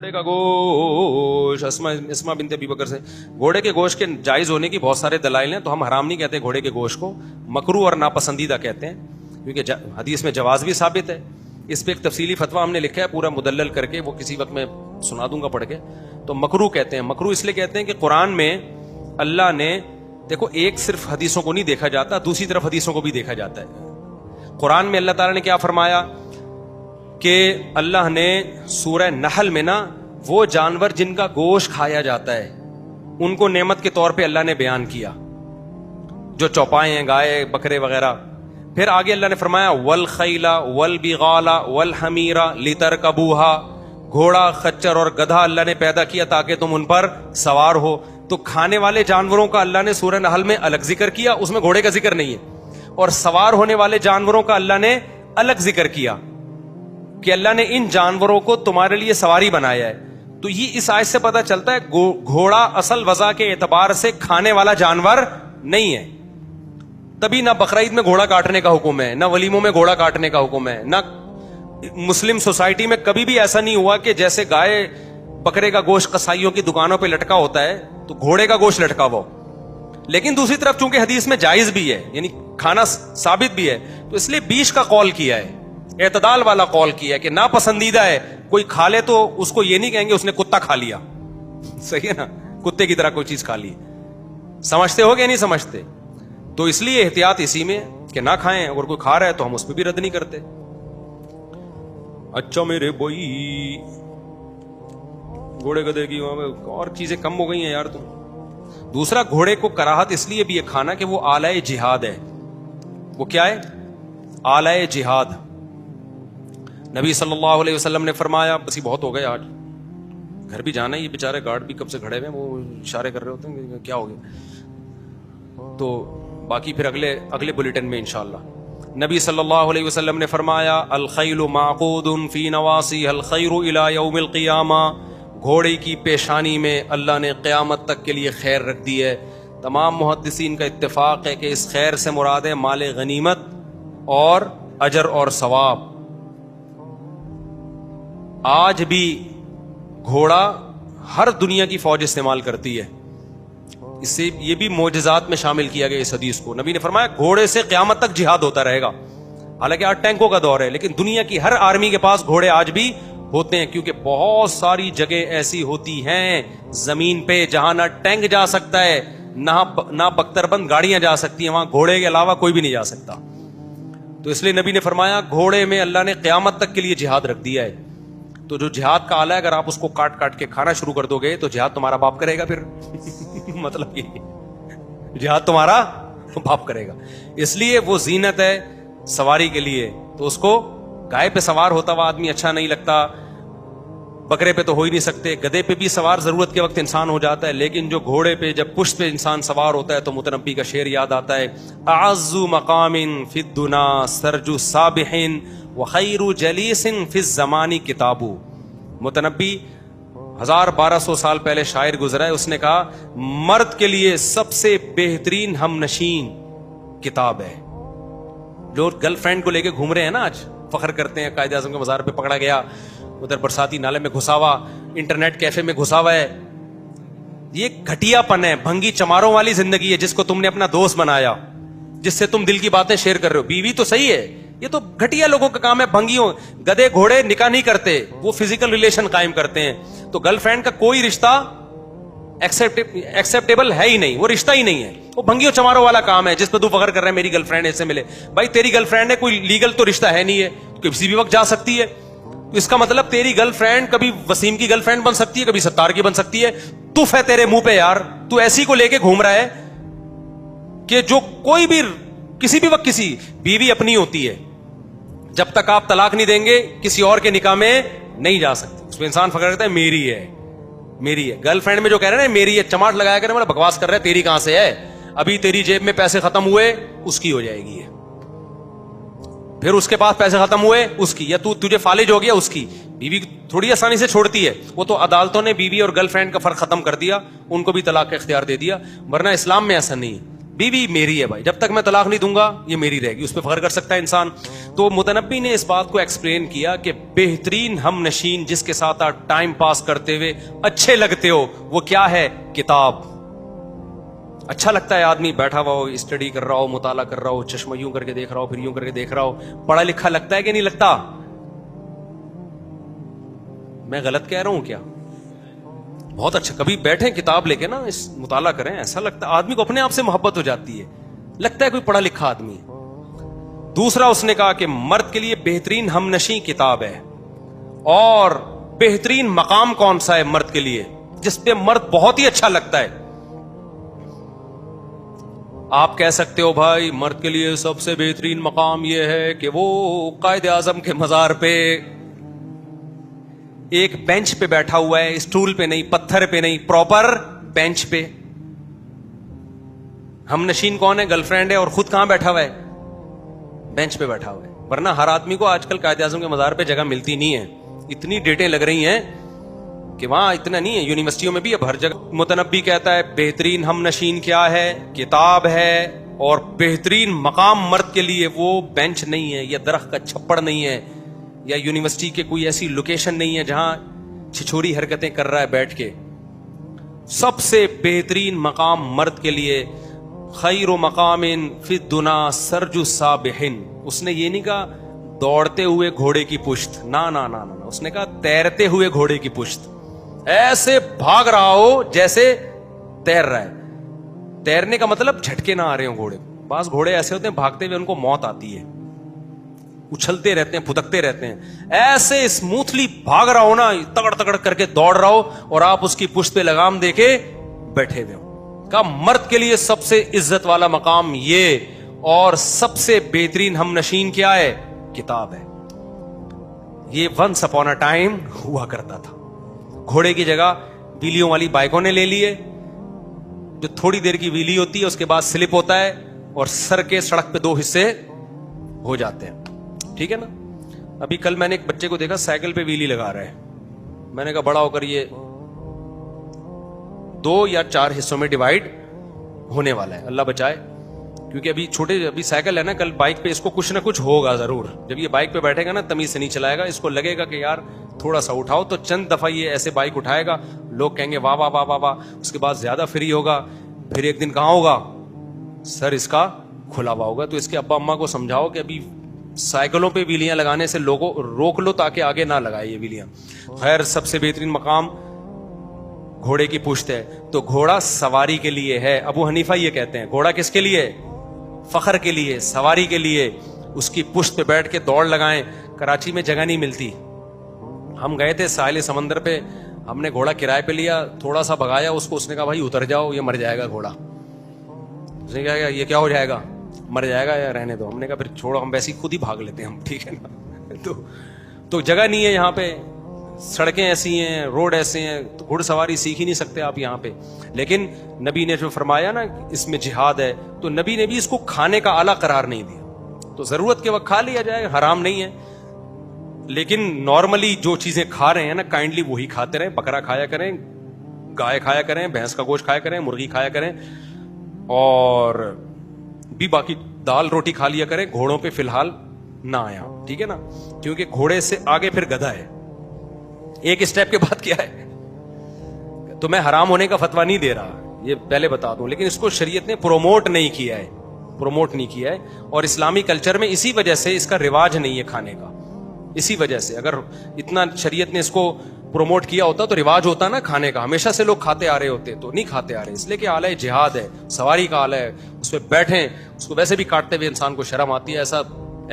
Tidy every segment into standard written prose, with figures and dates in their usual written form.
घोड़े का गोश्त अस्मा बिनते अबी बकर से घोड़े के गोश्त के जायज होने की बहुत सारे दलाइल हैं, तो हम हराम नहीं कहते घोड़े के गोश्त को, मकरू और नापसंदीदा कहते हैं, क्योंकि हदीस में जवाज भी साबित है। इस पे एक तफसीली फतवा हमने लिखा है पूरा मुदल्लल करके, वो किसी वक्त मैं सुना दूंगा पढ़ के। तो मकरू कहते हैं, मकरू इसलिए कहते हैं कि कुरान में अल्लाह ने, देखो एक सिर्फ हदीसों को नहीं देखा जाता, दूसरी तरफ हदीसों को भी देखा जाता है। कुरान में अल्लाह ताला ने क्या फरमाया कि अल्लाह ने सूरह नहल में ना वो जानवर जिनका गोश्त खाया जाता है उनको नेमत के तौर पे अल्लाह ने बयान किया, जो चौपाए हैं, गाय बकरे वगैरह। फिर आगे अल्लाह ने फरमाया वल खैला वल बिगाला वल हमीरा लितरकबूहा, घोड़ा खच्चर और गधा अल्लाह ने पैदा किया ताकि तुम उन पर सवार हो। तो खाने वाले जानवरों का अल्लाह ने सूरह नहल में अलग जिक्र किया, उसमें घोड़े का जिक्र नहीं है, और सवार होने वाले जानवरों का अल्लाह ने अलग जिक्र किया कि अल्लाह ने इन जानवरों को तुम्हारे लिए सवारी बनाया है। तो ये इस आयत से पता चलता है घोड़ा असल वजह के एतबार से खाने वाला जानवर नहीं है। तभी ना बकरीद में घोड़ा काटने का हुक्म है, ना वलीमों में घोड़ा काटने का हुक्म है, ना मुस्लिम सोसाइटी में कभी भी ऐसा नहीं हुआ कि जैसे गाय बकरे का गोश्त कसाईयों की दुकानों पे लटका होता है तो घोड़े का गोश्त लटका हुआ। लेकिन दूसरी तरफ चूंकि हदीस में जायज भी है, यानी खाना साबित भी है, तो इसलिए बीच का कॉल किया है, एतदाल वाला कॉल किया है कि ना पसंदीदा है। कोई खा ले तो उसको ये नहीं कहेंगे उसने कुत्ता खा लिया, सही है ना, कुत्ते की तरह कोई चीज खा ली। समझते हो कि नहीं समझते? तो इसलिए एहतियात इसी में कि ना खाएं, अगर कोई खा रहा है तो हम उस पर भी रद्द नहीं करते। अच्छा मेरे बोई, घोड़े गधे की और चीजें कम हो गई हैं यार तुम। दूसरा, घोड़े को कराहत इसलिए भी है खाना कि वो आलाए जिहाद है। वो क्या है? आलाए जिहाद। नबी सल्लल्लाहु अलैहि वसल्लम ने फरमाया, बस ये बहुत हो गए, आज घर भी जाना है, ये बेचारे गार्ड भी कब से खड़े हुए, वो इशारे कर रहे होते हैं क्या हो गया। तो बाकी फिर अगले बुलेटिन में इंशाअल्लाह। नबी सल्लल्लाहु अलैहि वसल्लम ने फरमाया अल खैलु माक़ूदुन फी नवासी अल खैरु इला यौमिल क़ियामा, घोड़े की पेशानी में अल्लाह ने क़यामत तक के लिए खैर रख दी है। तमाम मुहद्दिसीन का इत्तेफाक है कि इस खैर से मुराद है माल गनीमत और अजर और सवाब। आज भी घोड़ा हर दुनिया की फौज इस्तेमाल करती है, इससे ये भी मोजज़ात में शामिल किया गया इस हदीस को। नबी ने फरमाया घोड़े से क़यामत तक जिहाद होता रहेगा। हालांकि आज टैंकों का दौर है, लेकिन दुनिया की हर आर्मी के पास घोड़े आज भी होते हैं, क्योंकि बहुत सारी जगह ऐसी होती हैं जमीन पे जहां ना टैंक जा सकता है, ना बख्तरबंद गाड़ियां जा सकती हैं, वहां घोड़े के अलावा कोई भी नहीं जा सकता। तो इसलिए नबी ने फरमाया घोड़े में अल्लाह ने क़यामत तक के लिए जिहाद रख दिया है। तो जो जिहाद का आला है, अगर आप उसको काट काट के खाना शुरू कर दोगे तो जिहाद तुम्हारा बाप करेगा फिर मतलब ये जिहाद तुम्हारा बाप करेगा। इसलिए वो जीनत है सवारी के लिए, तो उसको गाय पे सवार होता हुआ आदमी अच्छा नहीं लगता, बकरे पे तो हो ही नहीं सकते, गधे पे भी सवार जरूरत के वक्त इंसान हो जाता है, लेकिन जो घोड़े पे जब पुश्त पे इंसान सवार होता है तो मुतनब्बी का शेर याद आता है, अअज़्ज़ु मक़ामिन फ़िद्दुना सरजु साबिहिन व खैरु जलीसिन फ़िज़ ज़मानी किताबु। मुतनब्बी 1200 साल पहले शायर गुजरा है, उसने कहा मर्द के लिए सबसे बेहतरीन हमनशीन किताब है। जो गर्लफ्रेंड को लेके घूम रहे हैं ना, आज फख्र करते हैं कायदे आज़म के मज़ार पे पकड़ा गया, उधर बरसाती नाले में घुसा हुआ, इंटरनेट कैफे में घुसा हुआ है। ये घटियापन है, भंगी चमारों वाली जिंदगी है जिसको तुमने अपना दोस्त बनाया, जिससे तुम दिल की बातें शेयर कर रहे हो। बीवी तो सही है, ये तो घटिया लोगों का काम है, भंगियों। गधे घोड़े निकाह नहीं करते, वो फिजिकल रिलेशन कायम करते हैं। तो गर्लफ्रेंड का कोई रिश्ता एक्सेप्टेबल है ही नहीं, वो रिश्ता ही नहीं है, वो भंगियों चमारों वाला काम है जिस पर तू फख्र कर रहा है मेरी गर्लफ्रेंड ऐसे मिले। भाई तेरी गर्लफ्रेंड है, कोई लीगल तो रिश्ता है नहीं है, किसी भी वक्त जा सकती है। तो इसका मतलब तेरी गर्लफ्रेंड कभी वसीम की गर्लफ्रेंड बन सकती है, कभी सत्तार की बन सकती है। तुफ है तेरे मुंह पे यार, तू ऐसी को लेके घूम रहा है कि जो कोई भी किसी भी वक्त किसी बीवी अपनी होती है, जब तक आप तलाक नहीं देंगे किसी और के निकाह में नहीं जा सकते। उसमें इंसान फख्र करता है मेरी है, मेरी है। गर्लफ्रेंड में जो कह रहे हैं मेरी है, चमाट लगाया करे, मतलब बकवास कर रहे हैं, तेरी कहां से है? अभी तेरी जेब में पैसे खत्म हुए उसकी हो जाएगी है, फिर उसके पास पैसे खत्म हुए उसकी, या तुझे फालिज हो गया उसकी। बीवी थोड़ी आसानी से छोड़ती है, वो तो अदालतों ने बीवी और गर्लफ्रेंड का फर्क खत्म कर दिया, उनको भी तलाक का इख्तियार दे दिया, वरना इस्लाम में ऐसा नहीं है। बीवी मेरी है भाई, जब तक मैं तलाक नहीं दूंगा ये मेरी रहेगी, उस पर फख्र कर सकता है इंसान। तो मुतनब्बी ने इस बात को एक्सप्लेन किया कि बेहतरीन हम नशीन जिसके साथ आप टाइम पास करते हुए अच्छे लगते हो वो क्या है? किताब। अच्छा लगता है आदमी बैठा हुआ हो, स्टडी कर रहा हो, मुताला कर रहा हो, चश्मा यूं करके देख रहा हो, फिर यूं करके देख रहा हो, पढ़ा लिखा लगता है कि नहीं लगता? मैं गलत कह रहा हूं क्या? बहुत अच्छा, कभी बैठे किताब लेके ना, इस मुताला करें, ऐसा लगता है आदमी को अपने आप से मोहब्बत हो जाती है, लगता है कोई पढ़ा लिखा आदमी है। दूसरा उसने कहा कि मर्द के लिए बेहतरीन हमनशी किताब है, और बेहतरीन मकाम कौन सा है मर्द के लिए जिसपे मर्द बहुत ही अच्छा लगता है? आप कह सकते हो भाई मर्द के लिए सबसे बेहतरीन मकाम यह है कि वो कायद आजम के मजार पे एक बेंच पे बैठा हुआ है, स्टूल पे नहीं, पत्थर पे नहीं, प्रॉपर बेंच पे। हम नशीन कौन है? गर्लफ्रेंड है, और खुद कहां बैठा हुआ है? बेंच पे बैठा हुआ है। वरना हर आदमी को आजकल कायद आजम के मजार पे जगह मिलती नहीं है, इतनी डेटें लग रही हैं कि वहां इतना नहीं है, यूनिवर्सिटियों में भी अब हर जगह। मुतनब्बी कहता है बेहतरीन हम नशीन क्या है? किताब है, और बेहतरीन मकाम मर्द के लिए वो बेंच नहीं है, या दरख्त का छप्पड़ नहीं है, या यूनिवर्सिटी के कोई ऐसी लोकेशन नहीं है जहां छिछोरी हरकतें कर रहा है बैठ के। सबसे बेहतरीन मकाम मर्द के लिए खैर मकामिन फिद्दुना सरजु साबिहिन। उसने ये नहीं कहा दौड़ते हुए घोड़े की पुश्त, ना ना ना ना, उसने कहा तैरते हुए घोड़े की पुश्त। ऐसे भाग रहा हो जैसे तैर रहा है। तैरने का मतलब झटके ना आ रहे हो घोड़े। बास घोड़े ऐसे होते हैं भागते हुए उनको मौत आती है, उछलते रहते हैं, फुदकते रहते हैं। ऐसे स्मूथली भाग रहा हो ना, तगड़ तगड़ करके दौड़ रहा हो, और आप उसकी पुश्त पे लगाम देके बैठे हुए हो। का मर्द के लिए सबसे इज्जत वाला मकाम ये, और सबसे बेहतरीन हम नशीन क्या है? किताब है। ये वंस अपॉन अ टाइम हुआ करता था। घोड़े की जगह व्हीलियों वाली बाइकों ने ले लिए, जो थोड़ी देर की व्हीली होती है उसके बाद स्लिप होता है और सर के सड़क पे दो हिस्से हो जाते हैं, ठीक है ना। अभी कल मैंने एक बच्चे को देखा साइकिल पे व्हीली लगा रहा है। मैंने कहा बड़ा होकर ये 2 या 4 हिस्सों में डिवाइड होने वाला है, अल्लाह बचाए। क्योंकि अभी साइकिल है ना, कल बाइक पे इसको कुछ ना कुछ होगा जरूर। जब ये बाइक पे बैठेगा ना तमीज से नहीं चलाएगा, इसको लगेगा कि यार थोड़ा सा उठाओ, तो चंद दफा ये ऐसे बाइक उठाएगा, लोग कहेंगे वाह वाह वाह वाह वाह, उसके बाद ज्यादा फ्री होगा, फिर एक दिन कहां होगा? सर इसका खुला हुआ होगा। तो इसके अब्बा अम्मा को समझाओ कि अभी साइकिलों पे व्हीलियां लगाने से लोगों रोक लो ताकि आगे ना लगाए ये व्हीलियां। खैर, सबसे बेहतरीन मकाम घोड़े की पुश्त है। तो घोड़ा सवारी के लिए है। अबू हनीफा ये कहते हैं घोड़ा किसके लिए? फखर के लिए, सवारी के लिए। उसकी पुश्त पे बैठ के दौड़ लगाएं। कराची में जगह नहीं मिलती। हम गए थे साहिल समंदर पे, हमने घोड़ा किराए पे लिया, थोड़ा सा भगाया उसको, उसने कहा भाई उतर जाओ, ये मर जाएगा घोड़ा। उसने कहा ये क्या हो जाएगा? मर जाएगा या रहने दो। हमने कहा फिर छोड़ो, हम वैसे ही खुद ही भाग लेते हैं हम, ठीक है ना। तो जगह नहीं है यहाँ पे, सड़कें ऐसी हैं, रोड ऐसे हैं, तो घुड़सवारी सीख ही नहीं सकते आप यहाँ पे। लेकिन नबी ने जो फरमाया ना इसमें जिहाद है, तो नबी ने भी इसको खाने का आला करार नहीं दिया। तो जरूरत के वक्त खा लिया जाएगा, हराम नहीं है। लेकिन नॉर्मली जो चीजें खा रहे हैं ना, काइंडली वही खाते रहें। बकरा खाया करें, गाय खाया करें, भैंस का गोश्त खाया करें, मुर्गी खाया करें, और भी बाकी दाल रोटी खा लिया करें। घोड़ों पे फिलहाल ना आया, ठीक है ना, क्योंकि घोड़े से आगे फिर गधा है। एक स्टेप के बाद क्या है? तो मैं हराम होने का फतवा नहीं दे रहा, ये पहले बता दूं, लेकिन इसको शरीयत ने प्रोमोट नहीं किया है, प्रोमोट नहीं किया है। और इस्लामी कल्चर में इसी वजह से इसका रिवाज नहीं है खाने का। इसी वजह से अगर इतना शरीयत ने इसको प्रोमोट किया होता तो रिवाज होता ना खाने का, हमेशा से लोग खाते आ रहे होते, तो नहीं खाते आ रहे। इसलिए कि आला जिहाद है, सवारी का आला है, उस पर बैठे, उसको वैसे भी काटते हुए इंसान को शर्म आती है।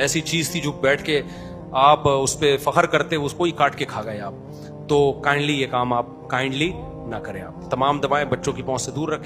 ऐसी चीज थी जो बैठ के आप उस पर फखर करते, उसको ही काट के खा गए आप। तो काइंडली ये काम आप काइंडली ना करें। आप तमाम दवाएं बच्चों की पहुंच से दूर रखें।